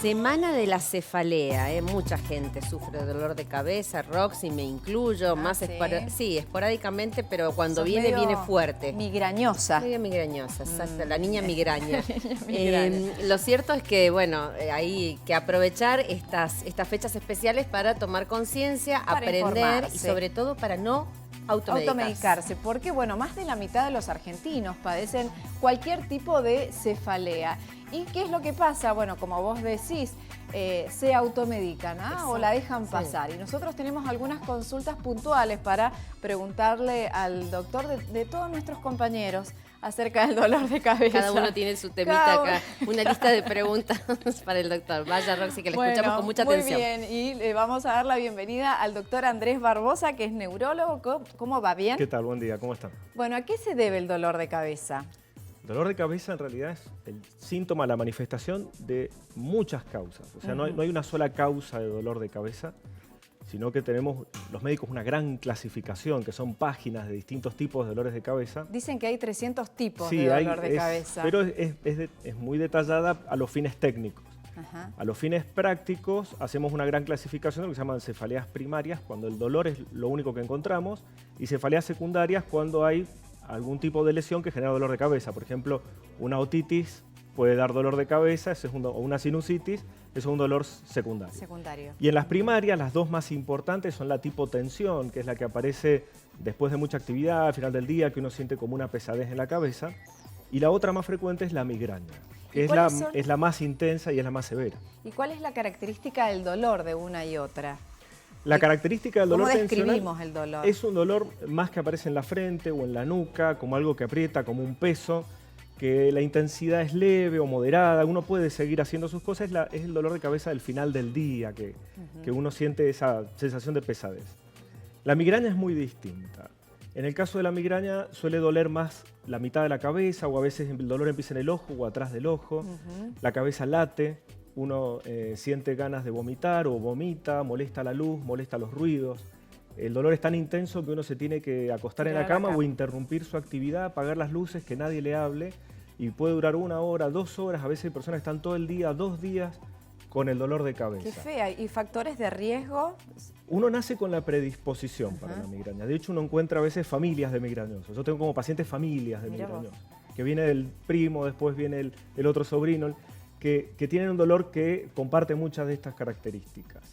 Semana de la cefalea, mucha gente sufre de dolor de cabeza, Roxy, me incluyo, sí, esporádicamente, pero cuando viene fuerte. Migrañosa. Medio migrañosa, exacto, la niña migraña. Lo cierto es que, bueno, hay que aprovechar estas fechas especiales para tomar conciencia, aprender y sobre todo para no automedicarse. Porque, bueno, más de la mitad de los argentinos padecen cualquier tipo de cefalea. ¿Y qué es lo que pasa? Bueno, como vos decís, se automedican, ¿no? O la dejan pasar. Y nosotros tenemos algunas consultas puntuales para preguntarle al doctor de todos nuestros compañeros acerca del dolor de cabeza. Cada uno tiene su temita acá, una lista de preguntas para el doctor. Vaya, Roxy, que le escuchamos con mucha atención. Muy bien, y le vamos a dar la bienvenida al doctor Andrés Barbosa, que es neurólogo. ¿Cómo va? ¿Bien? ¿Qué tal? Buen día, ¿cómo están? Bueno, ¿a qué se debe el dolor de cabeza? El dolor de cabeza en realidad es el síntoma, la manifestación de muchas causas. O sea, no hay una sola causa de dolor de cabeza, sino que tenemos los médicos una gran clasificación, que son páginas de distintos tipos de dolores de cabeza. Dicen que hay 300 tipos de dolor de cabeza. Pero es muy detallada a los fines técnicos. A los fines prácticos hacemos una gran clasificación de lo que se llaman cefaleas primarias, cuando el dolor es lo único que encontramos, y cefaleas secundarias cuando hay algún tipo de lesión que genera dolor de cabeza. Por ejemplo, una otitis puede dar dolor de cabeza, o una sinusitis, eso es un dolor secundario. Y en las primarias, las dos más importantes son la tipo tensión, que es la que aparece después de mucha actividad, al final del día, que uno siente como una pesadez en la cabeza. Y la otra más frecuente es la migraña, que es la más intensa y es la más severa. ¿Y cuál es la característica del dolor de una y otra? La característica del dolor tensional, ¿cómo describimos el dolor? Es un dolor más que aparece en la frente o en la nuca, como algo que aprieta, como un peso, que la intensidad es leve o moderada, uno puede seguir haciendo sus cosas, es el dolor de cabeza del final del día, que uno siente esa sensación de pesadez. La migraña es muy distinta. En el caso de la migraña suele doler más la mitad de la cabeza, o a veces el dolor empieza en el ojo o atrás del ojo, la cabeza late, uno siente ganas de vomitar o vomita, molesta la luz, molesta los ruidos. El dolor es tan intenso que uno se tiene que acostar en la cama o interrumpir su actividad, apagar las luces, que nadie le hable, y puede durar 1 hora, 2 horas, a veces hay personas que están todo el día, 2 días con el dolor de cabeza. Qué fea. ¿Y factores de riesgo? Uno nace con la predisposición para la migraña. De hecho, uno encuentra a veces familias de migrañosos. Yo tengo como pacientes familias de migrañosos, que viene del primo, después viene el otro sobrino, que tienen un dolor que comparte muchas de estas características.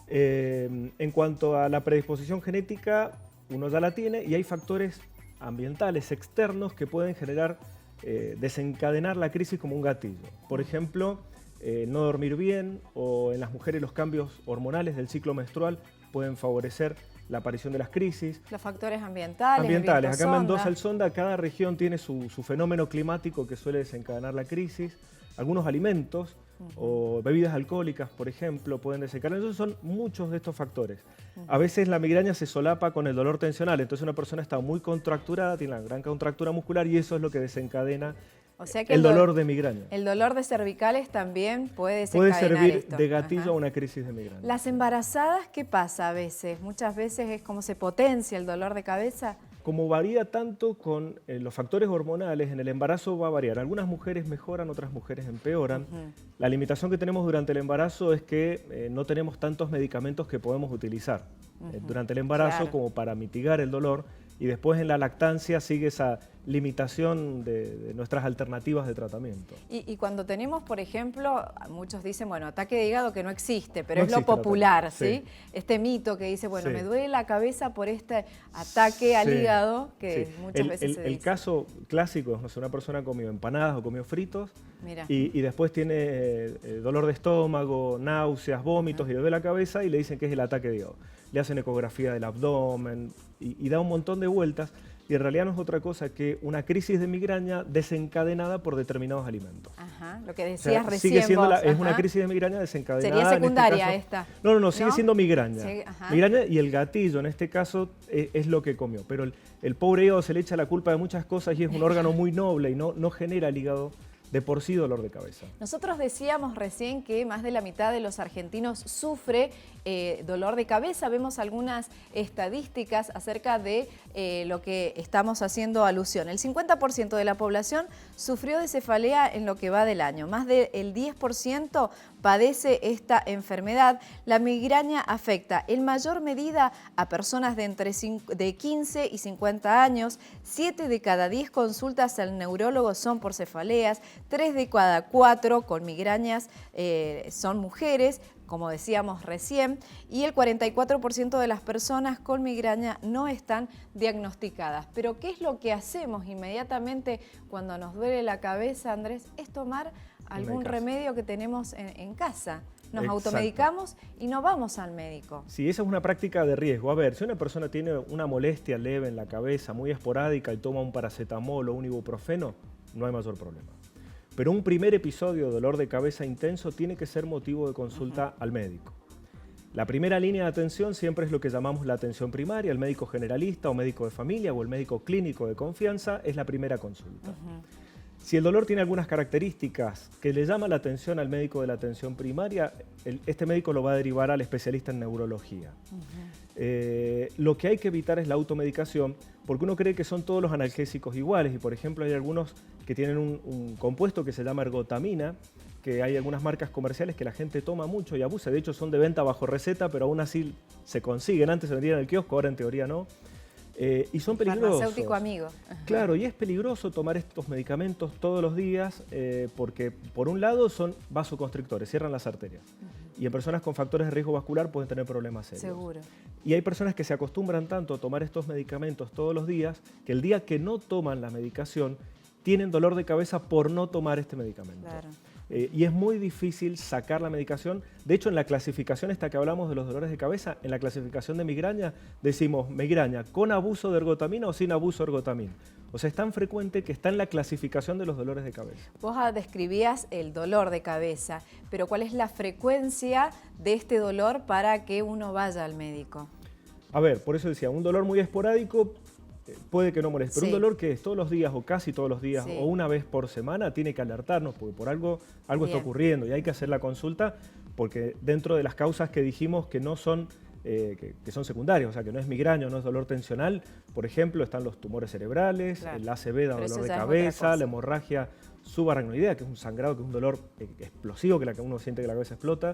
En cuanto a la predisposición genética, uno ya la tiene y hay factores ambientales externos que pueden generar, desencadenar la crisis como un gatillo. Por ejemplo, no dormir bien, o en las mujeres los cambios hormonales del ciclo menstrual pueden favorecer la aparición de las crisis. Los factores ambientales. Acá en Mendoza, el Sonda, cada región tiene su fenómeno climático que suele desencadenar la crisis. Algunos alimentos o bebidas alcohólicas, por ejemplo, pueden desencadenar. Entonces son muchos de estos factores. A veces la migraña se solapa con el dolor tensional. Entonces una persona está muy contracturada, tiene una gran contractura muscular y eso es lo que desencadena el dolor de migraña. El dolor de cervicales también puede desencadenar servir de gatillo a una crisis de migraña. ¿Las embarazadas qué pasa a veces? Muchas veces es como se potencia el dolor de cabeza. Como varía tanto con los factores hormonales, en el embarazo va a variar. Algunas mujeres mejoran, otras mujeres empeoran. La limitación que tenemos durante el embarazo es que no tenemos tantos medicamentos que podemos utilizar durante el embarazo como para mitigar el dolor. Y después en la lactancia sigue esa limitación de nuestras alternativas de tratamiento. Y cuando tenemos, por ejemplo, muchos dicen, bueno, ataque de hígado que no existe, pero es lo popular, ¿sí? Este mito que dice, bueno, me duele la cabeza por este ataque al hígado, que muchas veces se dice. El caso clásico es, no sé, una persona comió empanadas o comió fritos y después tiene dolor de estómago, náuseas, vómitos y le duele la cabeza y le dicen que es el ataque de hígado. Le hacen ecografía del abdomen y da un montón de vueltas. Y en realidad no es otra cosa que una crisis de migraña desencadenada por determinados alimentos. Lo que decías recién sigue siendo vos. Es una crisis de migraña desencadenada. ¿Sería secundaria en este caso, esta? No, sigue siendo migraña. Migraña y el gatillo en este caso es lo que comió. Pero el pobre hígado se le echa la culpa de muchas cosas y es un órgano muy noble y no genera el hígado de por sí dolor de cabeza. Nosotros decíamos recién que más de la mitad de los argentinos sufre dolor de cabeza. Vemos algunas estadísticas acerca de lo que estamos haciendo alusión. El 50% de la población sufrió de cefalea en lo que va del año. Más del 10% padece esta enfermedad. La migraña afecta en mayor medida a personas de 15 y 50 años. 7 de cada 10 consultas al neurólogo son por cefaleas. 3 de cada 4 con migrañas son mujeres, como decíamos recién, y el 44% de las personas con migraña no están diagnosticadas. Pero ¿qué es lo que hacemos inmediatamente cuando nos duele la cabeza, Andrés? Es tomar algún remedio que tenemos en casa. Nos automedicamos y no vamos al médico. Sí, esa es una práctica de riesgo. A ver, si una persona tiene una molestia leve en la cabeza, muy esporádica, y toma un paracetamol o un ibuprofeno, no hay mayor problema. Pero un primer episodio de dolor de cabeza intenso tiene que ser motivo de consulta al médico. La primera línea de atención siempre es lo que llamamos la atención primaria, el médico generalista o médico de familia o el médico clínico de confianza es la primera consulta. Si el dolor tiene algunas características que le llama la atención al médico de la atención primaria, este médico lo va a derivar al especialista en neurología. Lo que hay que evitar es la automedicación, porque uno cree que son todos los analgésicos iguales y, por ejemplo, hay algunos que tienen un compuesto que se llama ergotamina, que hay algunas marcas comerciales que la gente toma mucho y abusa. De hecho, son de venta bajo receta, pero aún así se consiguen. Antes se vendían en el kiosco, ahora en teoría no. Y son peligrosos. Farmacéutico amigo. Claro, y es peligroso tomar estos medicamentos todos los días porque, por un lado, son vasoconstrictores, cierran las arterias. Y en personas con factores de riesgo vascular pueden tener problemas serios. Seguro. Y hay personas que se acostumbran tanto a tomar estos medicamentos todos los días que el día que no toman la medicación tienen dolor de cabeza por no tomar este medicamento. Claro. Y es muy difícil sacar la medicación. De hecho, en la clasificación esta que hablamos de los dolores de cabeza, en la clasificación de migraña, decimos migraña con abuso de ergotamina o sin abuso de ergotamina. O sea, es tan frecuente que está en la clasificación de los dolores de cabeza. Vos describías el dolor de cabeza, pero ¿cuál es la frecuencia de este dolor para que uno vaya al médico? A ver, por eso decía, un dolor muy esporádico puede que no moleste, pero un dolor que es todos los días o casi todos los días o una vez por semana tiene que alertarnos porque por algo está ocurriendo y hay que hacer la consulta porque dentro de las causas que dijimos que no son, que son secundarias, o sea que no es migraña, no es dolor tensional, por ejemplo están los tumores cerebrales, el ACV da dolor de cabeza, la hemorragia subaracnoidea, que es un sangrado, que es un dolor explosivo, que uno siente que la cabeza explota,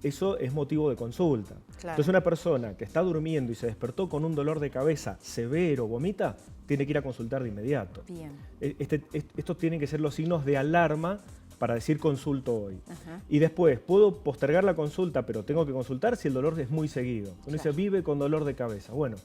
eso es motivo de consulta. Claro. Entonces una persona que está durmiendo y se despertó con un dolor de cabeza severo, vomita, tiene que ir a consultar de inmediato. Bien. Estos tienen que ser los signos de alarma para decir consulto hoy. Y después, puedo postergar la consulta, pero tengo que consultar si el dolor es muy seguido. Uno dice, vive con dolor de cabeza. Bueno,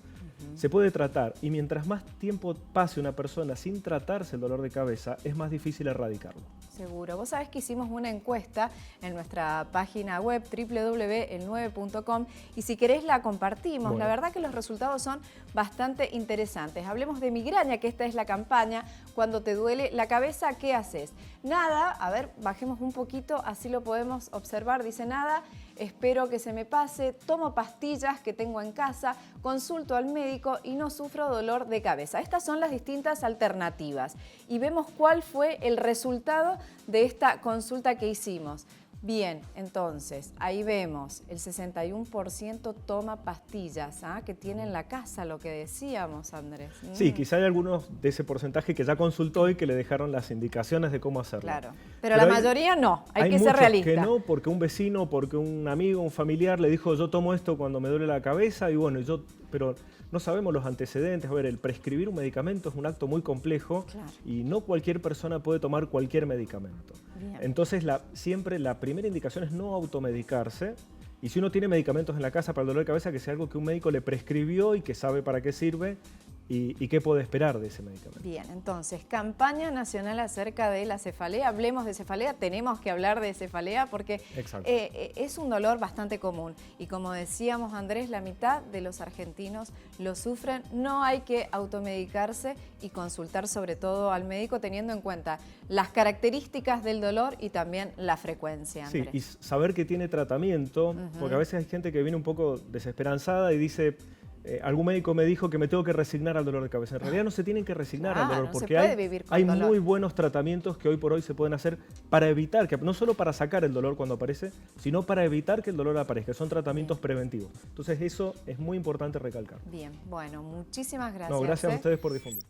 se puede tratar y mientras más tiempo pase una persona sin tratarse el dolor de cabeza, es más difícil erradicarlo. Seguro. Vos sabés que hicimos una encuesta en nuestra página web www.el9.com y si querés la compartimos. Bueno. La verdad que los resultados son bastante interesantes. Hablemos de migraña, que esta es la campaña. Cuando te duele la cabeza, ¿qué haces? Nada, a ver, bajemos un poquito, así lo podemos observar. Dice nada, espero que se me pase, tomo pastillas que tengo en casa, consulto al médico y no sufro dolor de cabeza. Estas son las distintas alternativas y vemos cuál fue el resultado de esta consulta que hicimos. Bien, entonces, ahí vemos, el 61% toma pastillas, que tiene en la casa, lo que decíamos, Andrés. Sí, quizá hay algunos de ese porcentaje que ya consultó y que le dejaron las indicaciones de cómo hacerlo. Claro, pero la mayoría no, hay que ser realista. Que no, porque un vecino, porque un amigo, un familiar le dijo, yo tomo esto cuando me duele la cabeza, y bueno, pero no sabemos los antecedentes. A ver, el prescribir un medicamento es un acto muy complejo y no cualquier persona puede tomar cualquier medicamento. Bien. Entonces, siempre la primera indicación es no automedicarse. Y si uno tiene medicamentos en la casa para el dolor de cabeza, que sea algo que un médico le prescribió y que sabe para qué sirve y qué puede esperar de ese medicamento. Bien, entonces, campaña nacional acerca de la cefalea. Hablemos de cefalea, tenemos que hablar de cefalea porque es un dolor bastante común. Y como decíamos, Andrés, la mitad de los argentinos lo sufren. No hay que automedicarse y consultar sobre todo al médico teniendo en cuenta las características del dolor y también la frecuencia, Andrés. Sí, y saber que tiene tratamiento, porque a veces hay gente que viene un poco desesperanzada y dice, algún médico me dijo que me tengo que resignar al dolor de cabeza. En realidad no se tienen que resignar al dolor, porque hay muy buenos tratamientos que hoy por hoy se pueden hacer para evitar, que no solo para sacar el dolor cuando aparece, sino para evitar que el dolor aparezca. Son tratamientos preventivos. Entonces eso es muy importante recalcar. Bien, bueno, muchísimas gracias. No, gracias a ustedes por difundir.